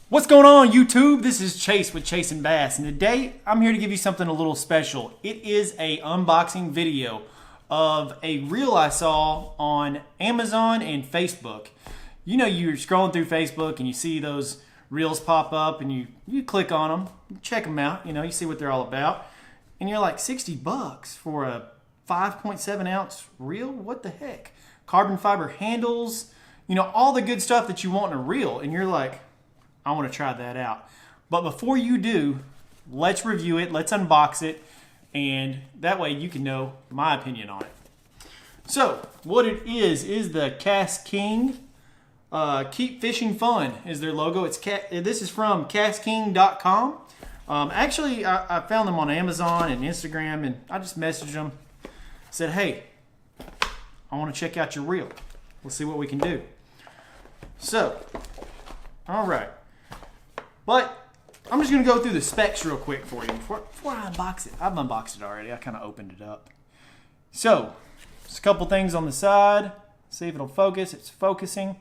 What's going on, YouTube? This is Chase with Chasin Bass, and today I'm here to give you something a little special. It is a unboxing video of a reel I saw on Amazon and Facebook. You know, you're scrolling through Facebook and you see those reels pop up and you click on them, you check them out, you see what they're all about, and you're like, $60 for a 5.7 ounce reel? What the heck? Carbon fiber handles, all the good stuff that you want in a reel, and you're like, I want to try that out. But before you do, let's review it, let's unbox it, and that way you can know my opinion on it. So, what it is the KastKing. Keep Fishing Fun is their logo. This is from KastKing.com. Actually, I found them on Amazon and Instagram, and I just messaged them. Said, hey, I want to check out your reel. Let's see what we can do. So, all right. But I'm just going to go through the specs real quick for you before I unbox it. I've unboxed it already. I kind of opened it up. So, just a couple things on the side. See if it'll focus. It's focusing.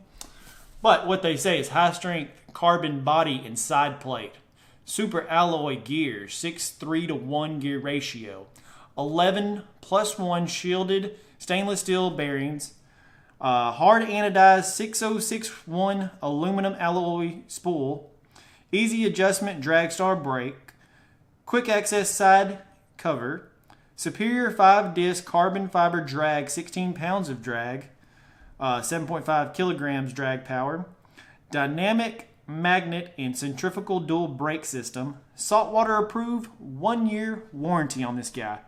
But what they say is high strength carbon body and side plate. Super alloy gears, 6:3-to-1 gear ratio. 11+1 shielded stainless steel bearings. Hard anodized 6061 aluminum alloy spool. Easy adjustment drag star brake, quick access side cover, superior 5-disc carbon fiber drag, 16 pounds of drag, 7.5 kilograms drag power, dynamic magnet and centrifugal dual brake system, saltwater approved, 1-year warranty on this guy.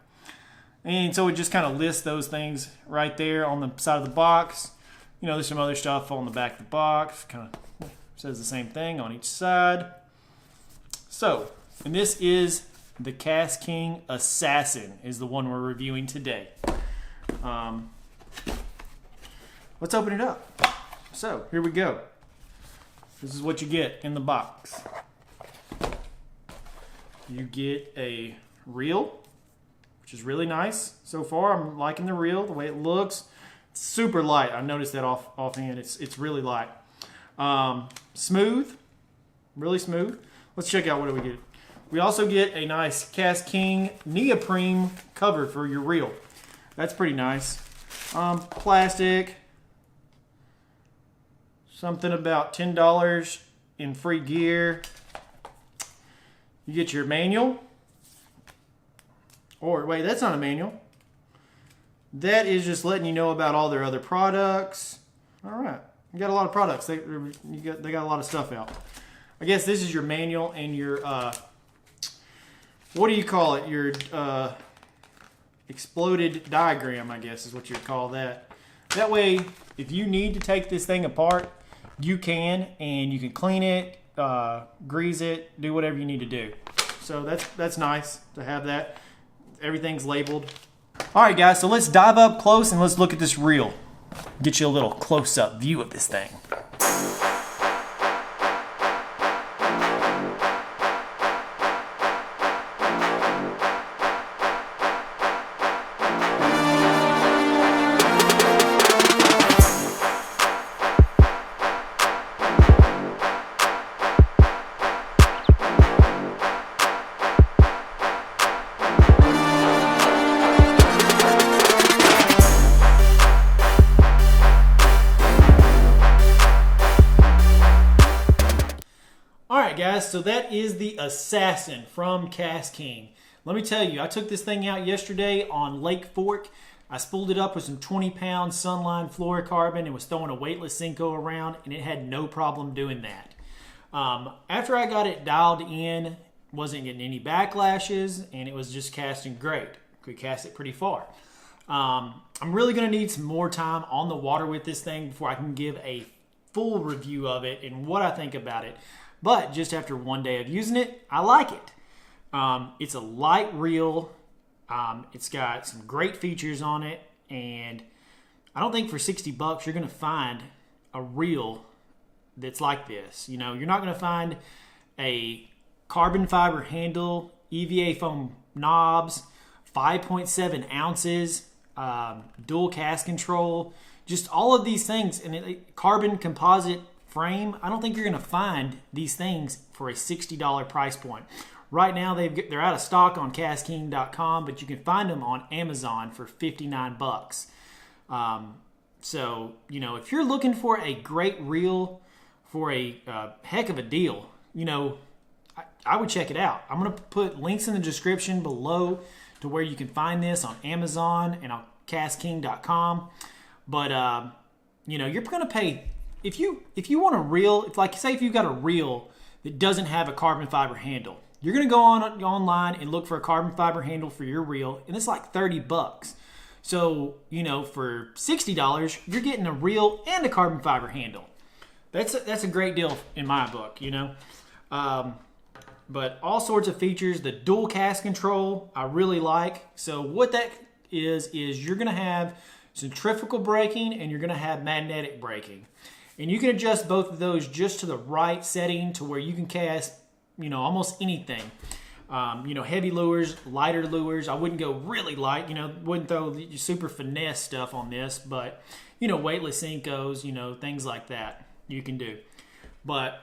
And so it just kind of lists those things right there on the side of the box. There's some other stuff on the back of the box, kind of says the same thing on each side. So, and this is the KastKing Assassin is the one we're reviewing today. Let's open it up. So, here we go. This is what you get in the box. You get a reel, which is really nice. So far, I'm liking the reel, the way it looks. It's super light. I noticed that offhand. It's really light. Smooth, really smooth. Let's check out what do we get. We also get a nice KastKing neoprene cover for your reel. That's pretty nice. Plastic. Something about $10 in free gear. You get your manual. Or wait, that's not a manual. That is just letting you know about all their other products. All right. You got a lot of products. They got a lot of stuff out. I guess this is your manual and your what do you call it? Your exploded diagram, I guess is what you'd call that. That way, if you need to take this thing apart, you can, and you can clean it, grease it, do whatever you need to do. So that's nice to have that. Everything's labeled. All right, guys. So let's dive up close and let's look at this reel. Get you a little close-up view of this thing. Alright guys, so that is the Assassin from KastKing. Let me tell you, I took this thing out yesterday on Lake Fork. I spooled it up with some 20-pound Sunline fluorocarbon and was throwing a weightless Senko around, and it had no problem doing that. After I got it dialed in, wasn't getting any backlashes, and it was just casting great. Could cast it pretty far. I'm really going to need some more time on the water with this thing before I can give a full review of it and what I think about it. But just after one day of using it, I like it. It's a light reel. It's got some great features on it. And I don't think for $60 you're going to find a reel that's like this. You're not going to find a carbon fiber handle, EVA foam knobs, 5.7 ounces, dual cast control, just all of these things. And carbon composite frame, I don't think you're going to find these things for a $60 price point. Right now, they're out of stock on KastKing.com, but you can find them on Amazon for 59 bucks. So, you know, if you're looking for a great reel for a heck of a deal, you know, I would check it out. I'm going to put links in the description below to where you can find this on Amazon and on KastKing.com. But, you know, you're going to pay, if you want a reel, like say if you've got a reel that doesn't have a carbon fiber handle, you're going to go online and look for a carbon fiber handle for your reel, and it's like 30 bucks. So, you know, for $60, you're getting a reel and a carbon fiber handle. That's a great deal in my book, you know. But all sorts of features. The dual cast control, I really like. So what that is you're going to have centrifugal braking and you're going to have magnetic braking. And you can adjust both of those just to the right setting to where you can cast, you know, almost anything. You know, heavy lures, lighter lures. I wouldn't go really light, you know, wouldn't throw super finesse stuff on this, but, you know, weightless Senkos, you know, things like that you can do. But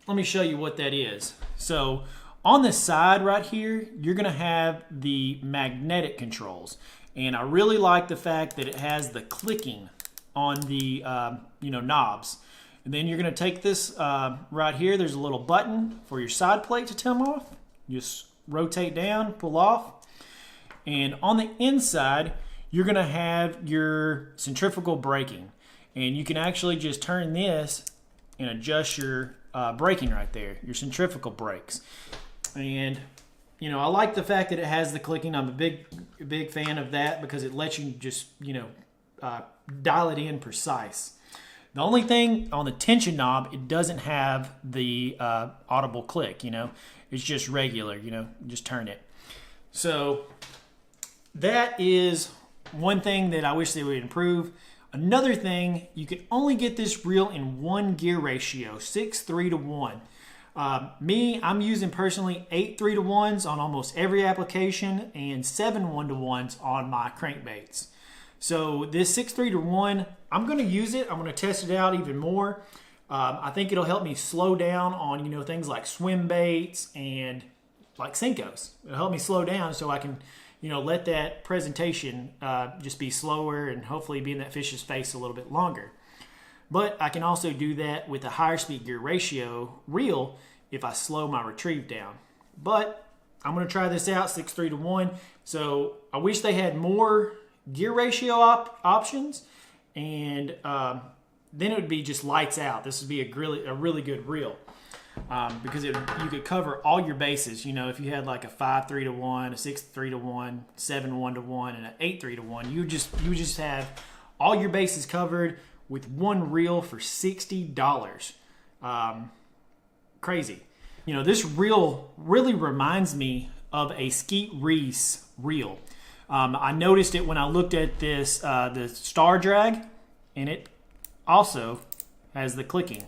let me show you what that is. So on the side right here, you're going to have the magnetic controls. And I really like the fact that it has the clicking on the, you know, knobs. And then you're going to take this right here. There's a little button for your side plate to come off. Just rotate down, pull off. And on the inside, you're going to have your centrifugal braking. And you can actually just turn this and adjust your braking right there, your centrifugal brakes. And, you know, I like the fact that it has the clicking. I'm a big fan of that because it lets you just, you know, dial it in precise. The only thing on the tension knob, it doesn't have the audible click, you know. It's just regular, you know, just turn it. So that is one thing that I wish they would improve. Another thing, you can only get this reel in one gear ratio, 6:3:1. I'm using personally 8:3:1s on almost every application and 7:1:1s on my crankbaits. So this 6:3:1, I'm going to use it. I'm going to test it out even more. I think it'll help me slow down on, you know, things like swim baits and like Senkos. It'll help me slow down so I can, you know, let that presentation just be slower and hopefully be in that fish's face a little bit longer. But I can also do that with a higher speed gear ratio reel if I slow my retrieve down. But I'm going to try this out, 6:3:1. So I wish they had more gear ratio options, and then it would be just lights out. This would be a really good reel because you could cover all your bases. You know, if you had like a 5:3:1, a 6:3:1, 7:1:1, and an 8:3:1, you would just have all your bases covered with one reel for $60. Crazy. You know, this reel really reminds me of a Skeet Reese reel. I noticed it when I looked at this, the Star Drag, and it also has the clicking,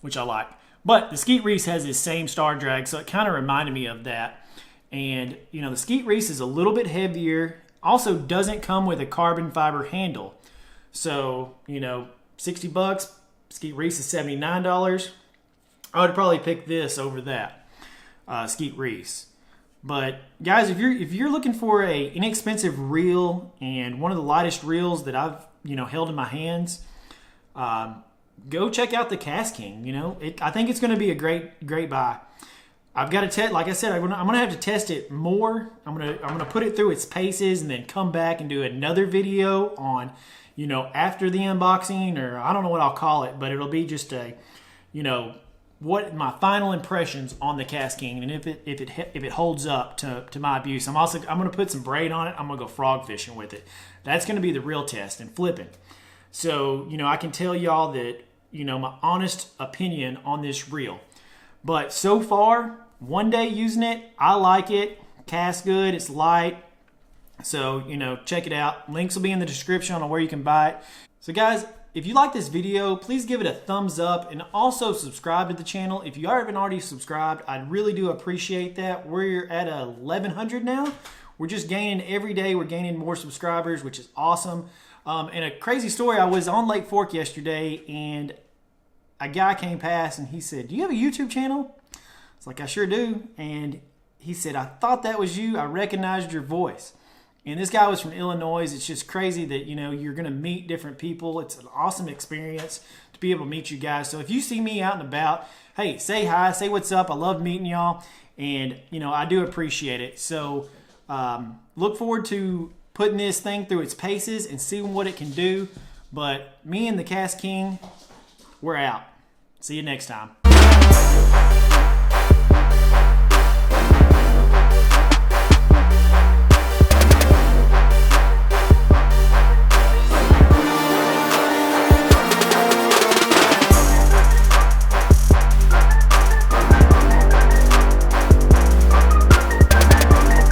which I like. But the Skeet Reese has this same Star Drag, so it kind of reminded me of that. And, you know, the Skeet Reese is a little bit heavier, also doesn't come with a carbon fiber handle. So, you know, 60 bucks, Skeet Reese is $79. I would probably pick this over that, Skeet Reese. But guys, if you're looking for a inexpensive reel and one of the lightest reels that I've, you know, held in my hands, go check out the KastKing. You know, I think it's going to be a great buy. I've got to test, like I said, I'm going to have to test it more. I'm going to put it through its paces and then come back and do another video on, you know, after the unboxing, or I don't know what I'll call it, but it'll be just a, you know, what my final impressions on the KastKing, and if it holds up to my abuse. I'm going to put some braid on it. I'm going to go frog fishing with it. That's going to be the real test, and flipping. So, you know, I can tell y'all that, you know, my honest opinion on this reel. But so far, one day using it, I like it. Casts good. It's light. So, you know, check it out. Links will be in the description on where you can buy it. So guys, if you like this video, please give it a thumbs up and also subscribe to the channel. If you haven't already subscribed, I really do appreciate that. We're at 1,100 now. We're just gaining every day. We're gaining more subscribers, which is awesome. And a crazy story, I was on Lake Fork yesterday, and a guy came past and he said, "Do you have a YouTube channel?" It's like, "I sure do." And he said, "I thought that was you. I recognized your voice." And this guy was from Illinois. It's just crazy that, you know, you're going to meet different people. It's an awesome experience to be able to meet you guys. So if you see me out and about, hey, say hi, say what's up. I love meeting y'all. And, you know, I do appreciate it. So look forward to putting this thing through its paces and seeing what it can do. But me and the KastKing, we're out. See you next time.